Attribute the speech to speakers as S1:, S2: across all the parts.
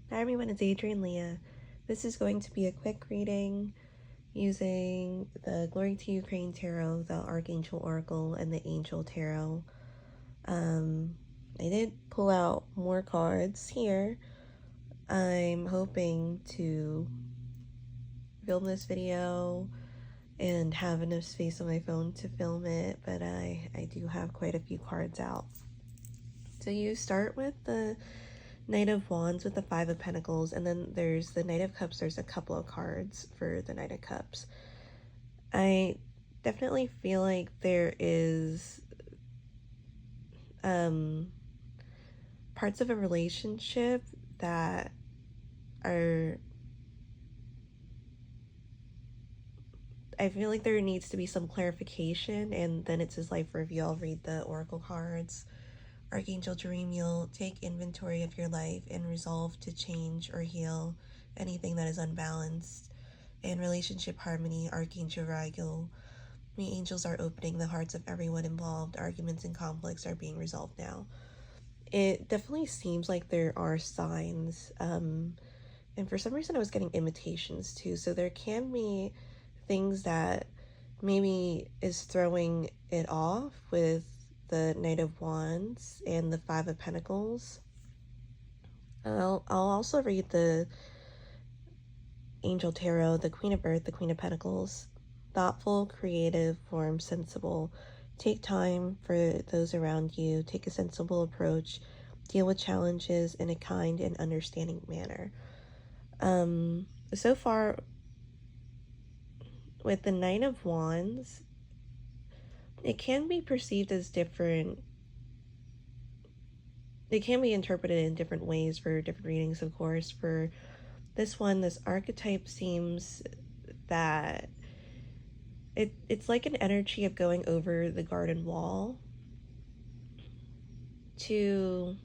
S1: Hi everyone, it's Adrian Leah. This is going to be a quick reading using the Glory to Ukraine Tarot, the Archangel Oracle, and the Angel Tarot. I did pull out more cards here. I'm hoping to film this video and have enough space on my phone to film it, but I do have quite a few cards out. So you start with the Knight of Wands with the Five of Pentacles, and then there's the Knight of Cups. There's a couple of cards for the Knight of Cups. I definitely feel like there is parts of a relationship that are, I feel like there needs to be some clarification, and then it says life review. I'll read the oracle cards. Archangel Jeremiel, take inventory of your life and resolve to change or heal anything that is unbalanced. In relationship harmony, Archangel Rigel, the angels are opening the hearts of everyone involved. Arguments and conflicts are being resolved now. It definitely seems like there are signs, and for some reason I was getting imitations too, so there can be things that maybe is throwing it off with the Knight of Wands and the Five of Pentacles. I'll also read the Angel Tarot, the Queen of Earth, the Queen of Pentacles. Thoughtful, creative, warm, sensible. Take time for those around you. Take a sensible approach. Deal with challenges in a kind and understanding manner. So far, with the Knight of Wands, it can be perceived as different. It can be interpreted in different ways for different readings, of course. For this one, this archetype seems that it's like an energy of going over the garden wall to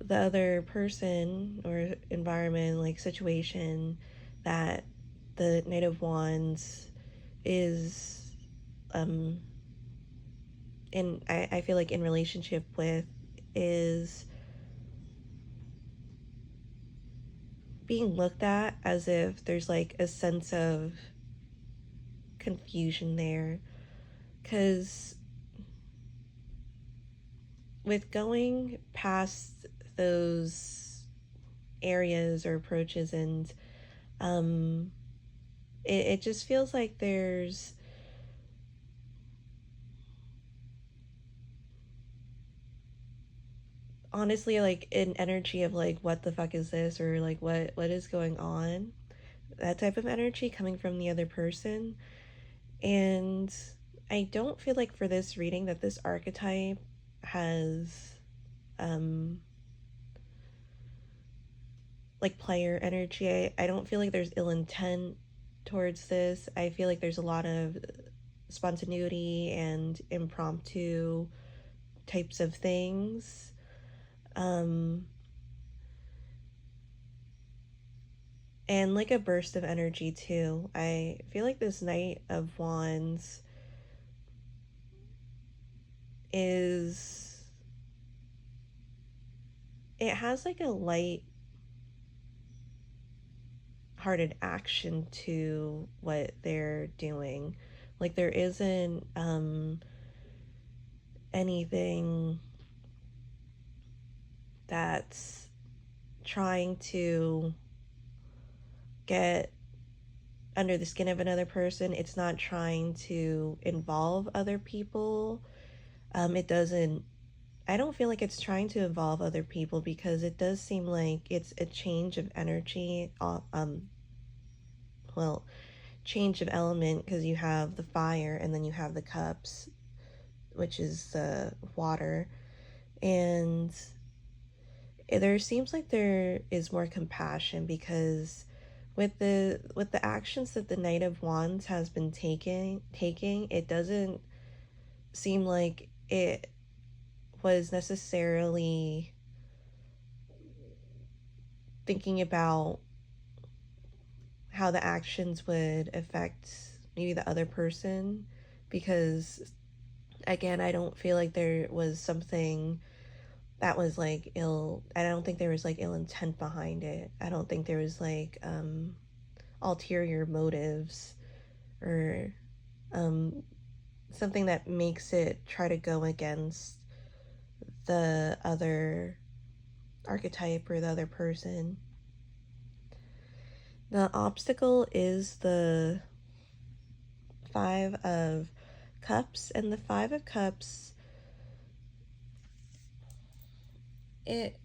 S1: the other person or environment, like situation, that the Knight of Wands is I feel like in relationship with, is being looked at as if there's like a sense of confusion there, because with going past those areas or approaches, and it just feels like there's honestly like an energy of like, what the fuck is this, or like what is going on, that type of energy coming from the other person. And I don't feel like for this reading that this archetype has like player energy. I don't feel like there's ill intent towards this. I feel like there's a lot of spontaneity and impromptu types of things. And like a burst of energy too. I feel like this Knight of Wands is, it has like a light hearted action to what they're doing. Like there isn't anything that's trying to get under the skin of another person. It's not trying to involve other people. It doesn't, I don't feel like it's trying to involve other people, because it does seem like it's a change of energy. Well, change of element, because you have the fire and then you have the cups, which is the water. And there seems like there is more compassion, because with the actions that the Knight of Wands has been taking, it doesn't seem like it was necessarily thinking about how the actions would affect maybe the other person, because again, I don't feel like there was something that was like ill. I don't think there was like ill intent behind it. I don't think there was like ulterior motives or um something that makes it try to go against the other archetype or the other person. The obstacle is the Five of Cups, and the Five of Cups, it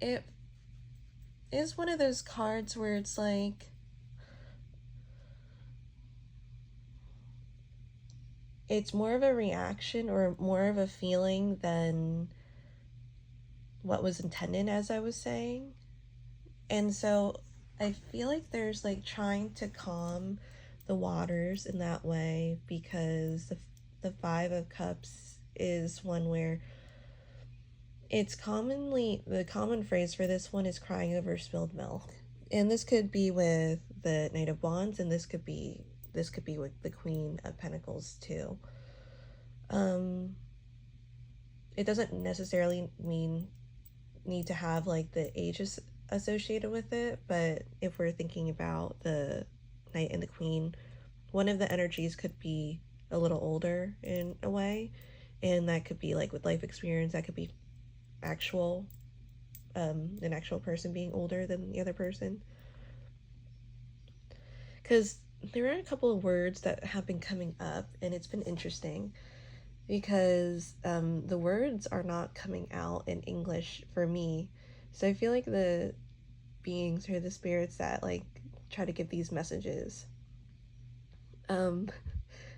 S1: is one of those cards where it's like it's more of a reaction or more of a feeling than what was intended, as I was saying. And so I feel like there's like trying to calm the waters in that way, because the Five of Cups is one where it's commonly, the common phrase for this one is crying over spilled milk. And this could be with the Knight of Wands, and this could be with the Queen of Pentacles too. Um, it doesn't necessarily need to have like the ages associated with it, but if we're thinking about the Knight and the Queen, one of the energies could be a little older in a way, and that could be like with life experience. That could be actual, an actual person being older than the other person. Because there are a couple of words that have been coming up, and it's been interesting because the words are not coming out in English for me. So I feel like the beings or the spirits that like try to give these messages, um,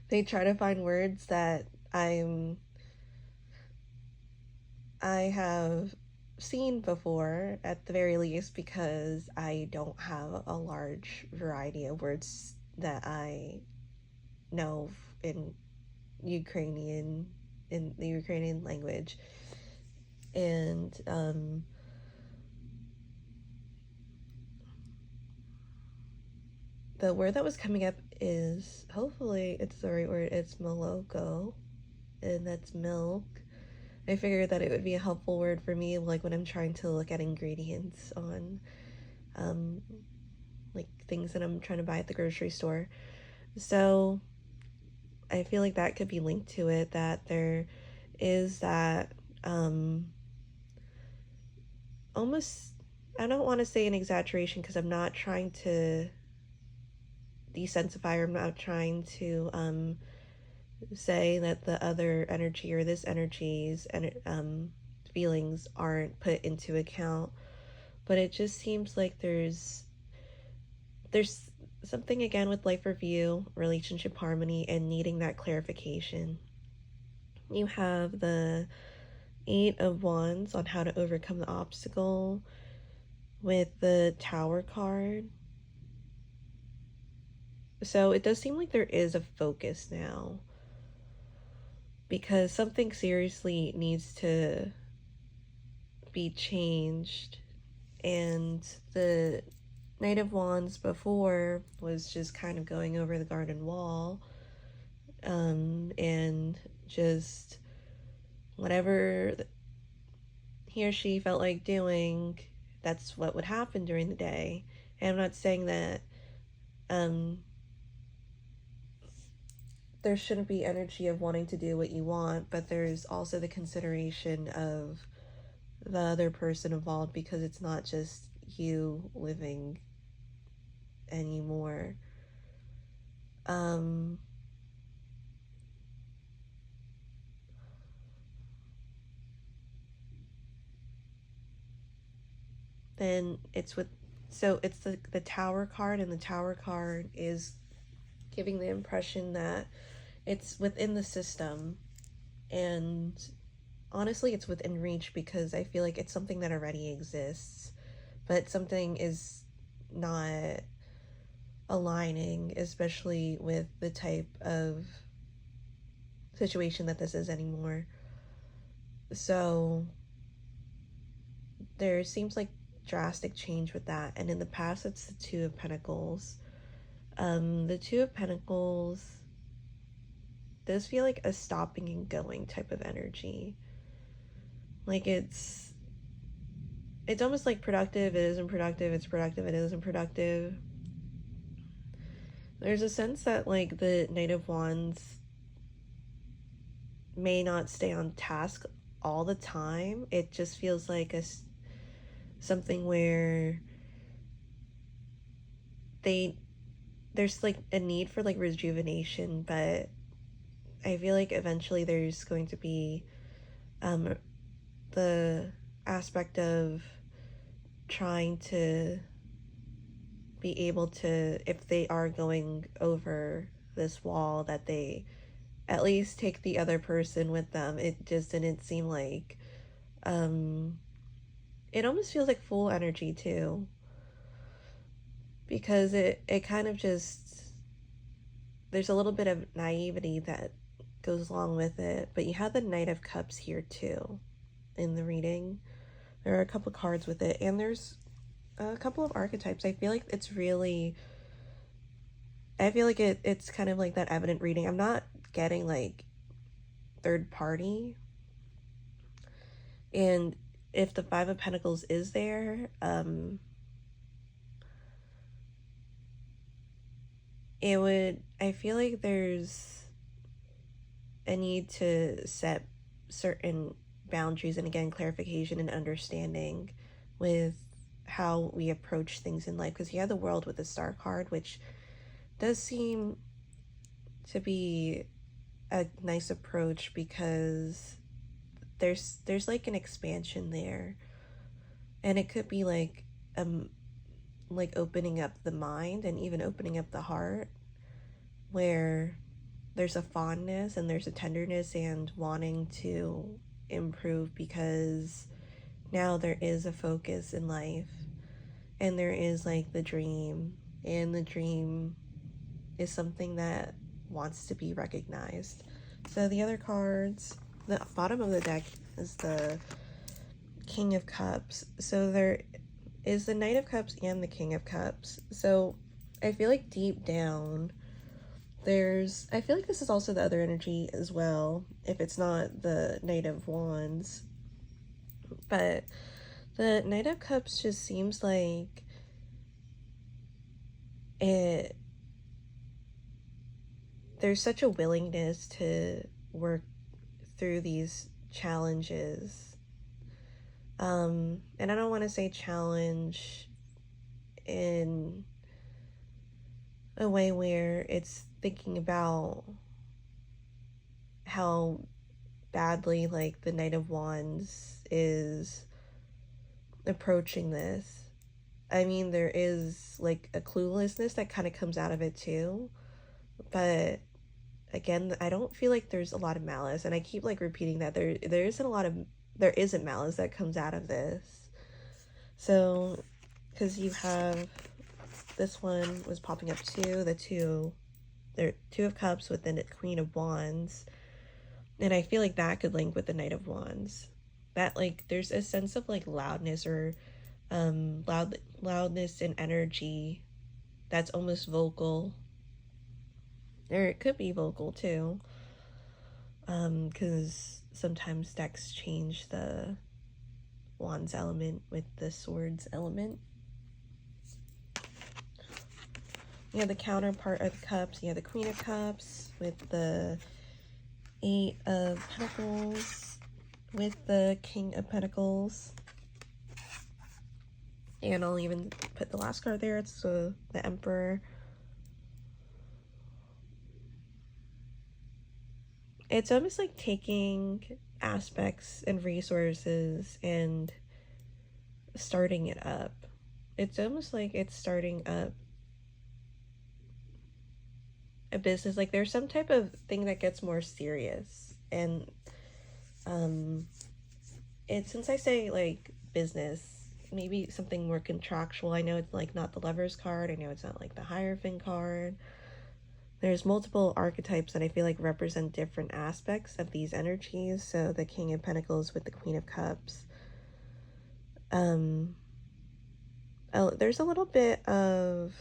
S1: they try to find words that I have seen before at the very least, because I don't have a large variety of words that I know in Ukrainian, in the Ukrainian language. And the word that was coming up is, hopefully it's the right word, it's moloko, and that's milk. I figured that it would be a helpful word for me, like when I'm trying to look at ingredients on um, like things that I'm trying to buy at the grocery store. So I feel like that could be linked to it, that there is that almost, I don't want to say an exaggeration because I'm not trying to desensify, or I'm not trying to say that the other energy or this energy's feelings aren't put into account, but it just seems like there's something again with life review, relationship harmony, and needing that clarification. You have the Eight of Wands on how to overcome the obstacle with the Tower card. So it does seem like there is a focus now, because something seriously needs to be changed. And the Knight of Wands before was just kind of going over the garden wall, and just whatever he or she felt like doing, that's what would happen during the day. And I'm not saying that um, there shouldn't be energy of wanting to do what you want, but there's also the consideration of the other person involved, because it's not just you living anymore. Um, then it's with, so it's the Tower card, and the Tower card is giving the impression that it's within the system, and honestly it's within reach, because I feel like it's something that already exists, but something is not aligning, especially with the type of situation that this is anymore. So there seems like drastic change with that. And in the past, it's the Two of Pentacles. The Two of Pentacles does feel like a stopping and going type of energy. Like it's it's almost like productive, it isn't productive, it's productive, it isn't productive. There's a sense that like the Knight of Wands may not stay on task all the time. It just feels like something where they there's like a need for like rejuvenation, but I feel like eventually there's going to be um the aspect of trying to be able to, if they are going over this wall, that they at least take the other person with them. It just didn't seem like um it almost feels like full energy too, because it kind of just, there's a little bit of naivety that goes along with it. But you have the Knight of Cups here too in the reading. There are a couple cards with it, and there's a couple of archetypes. I feel like it's kind of like that evident reading. I'm not getting like third party. And if the Five of Pentacles is there, I feel like there's a need to set certain boundaries, and again, clarification and understanding with how we approach things in life. Because you have the World with the Star card, which does seem to be a nice approach, because there's like an expansion there, and it could be like opening up the mind and even opening up the heart, where there's a fondness and there's a tenderness and wanting to improve, because now there is a focus in life, and there is like the dream, and the dream is something that wants to be recognized. So the other cards, the bottom of the deck is the King of Cups. So there is the Knight of Cups and the King of Cups. So I feel like deep down, I feel like this is also the other energy as well, if it's not the Knight of Wands. But the Knight of Cups just seems like it, there's such a willingness to work through these challenges. And I don't want to say challenge in a way where it's thinking about how badly like the Knight of Wands is approaching this. I mean, there is like a cluelessness that kind of comes out of it too, but again, I don't feel like there's a lot of malice, and I keep like repeating that there isn't malice that comes out of this. So because you have, this one was popping up too, there Two of Cups with the Queen of Wands, and I feel like that could link with the Knight of Wands. That like there's a sense of like loudness, or loudness and energy that's almost vocal, or it could be vocal too, because sometimes decks change the Wands element with the Swords element. You have the counterpart of the Cups. You have the Queen of Cups with the Eight of Pentacles, with the King of Pentacles. And I'll even put the last card there. It's the Emperor. It's almost like taking aspects and resources and starting it up. It's almost like it's starting up a business. Like there's some type of thing that gets more serious. And since I say like business, maybe something more contractual. I know it's like not the Lovers card. I know it's not like the Hierophant card. There's multiple archetypes that I feel like represent different aspects of these energies. So the King of Pentacles with the Queen of Cups. There's a little bit of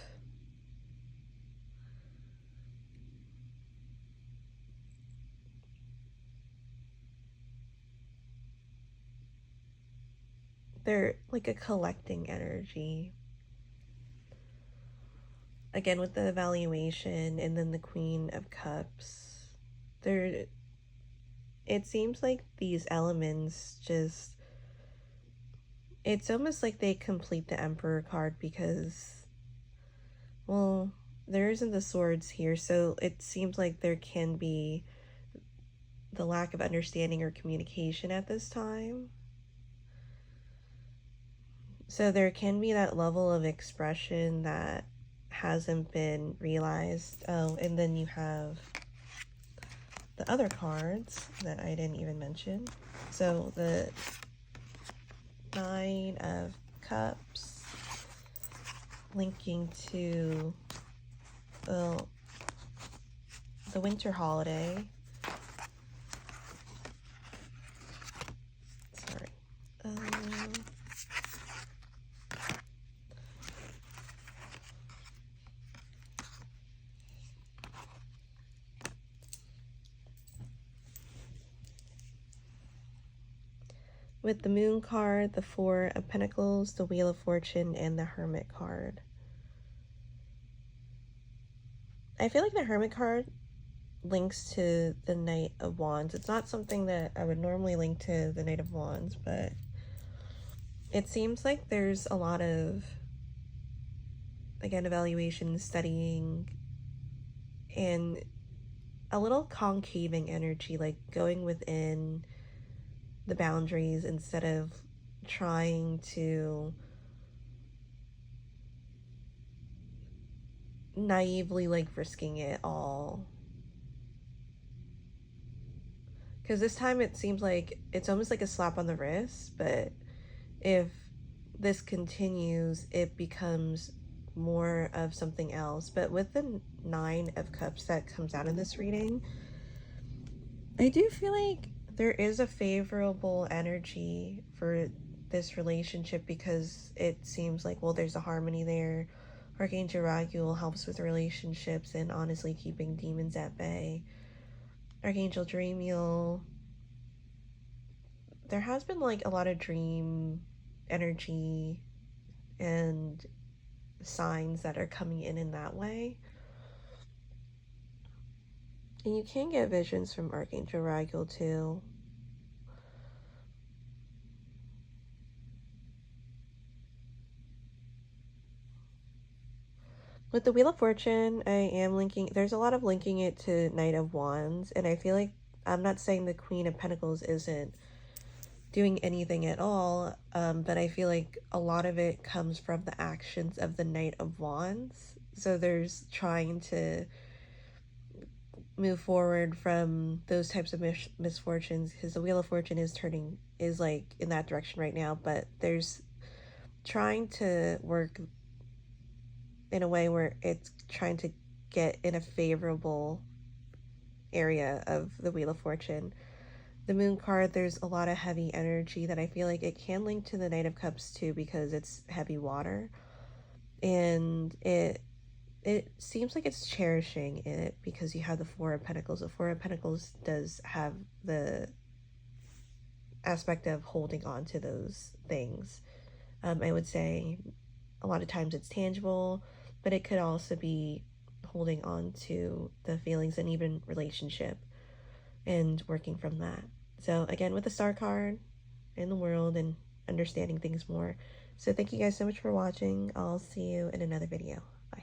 S1: they're like a collecting energy. Again, with the evaluation and then the Queen of Cups, there, it seems like these elements just, it's almost like they complete the Emperor card because, well, there isn't the swords here, so it seems like there can be the lack of understanding or communication at this time. So there can be that level of expression that hasn't been realized. Oh, and then you have the other cards that I didn't even mention. So the Nine of Cups linking to, well, the winter holiday. Sorry. With the Moon card, the Four of Pentacles, the Wheel of Fortune, and the Hermit card. I feel like the Hermit card links to the Knight of Wands. It's not something that I would normally link to the Knight of Wands, but it seems like there's a lot of, again, evaluation, studying, and a little concaving energy, like going within the boundaries instead of trying to naively like risking it all. Because this time it seems like it's almost like a slap on the wrist, but if this continues, it becomes more of something else. But with the Nine of Cups that comes out in this reading, I do feel like there is a favorable energy for this relationship because it seems like, well, there's a harmony there. Archangel Raguel helps with relationships and honestly keeping demons at bay. Archangel Dreamiel, there has been like a lot of dream energy and signs that are coming in that way. And you can get visions from Archangel Raguel too. With the Wheel of Fortune, I am linking, there's a lot of linking it to Knight of Wands, and I feel like, I'm not saying the Queen of Pentacles isn't doing anything at all, but I feel like a lot of it comes from the actions of the Knight of Wands. So there's trying to move forward from those types of misfortunes, because the Wheel of Fortune is like in that direction right now, but there's trying to work in a way where it's trying to get in a favorable area of the Wheel of Fortune. The Moon card, there's a lot of heavy energy that I feel like it can link to the Knight of Cups too, because it's heavy water, and it seems like it's cherishing it because you have the Four of Pentacles. The Four of Pentacles does have the aspect of holding on to those things. I would say a lot of times it's tangible, but it could also be holding on to the feelings and even relationship and working from that. So again, with the Star card in the world and understanding things more. So thank you guys so much for watching. I'll see you in another video. Bye.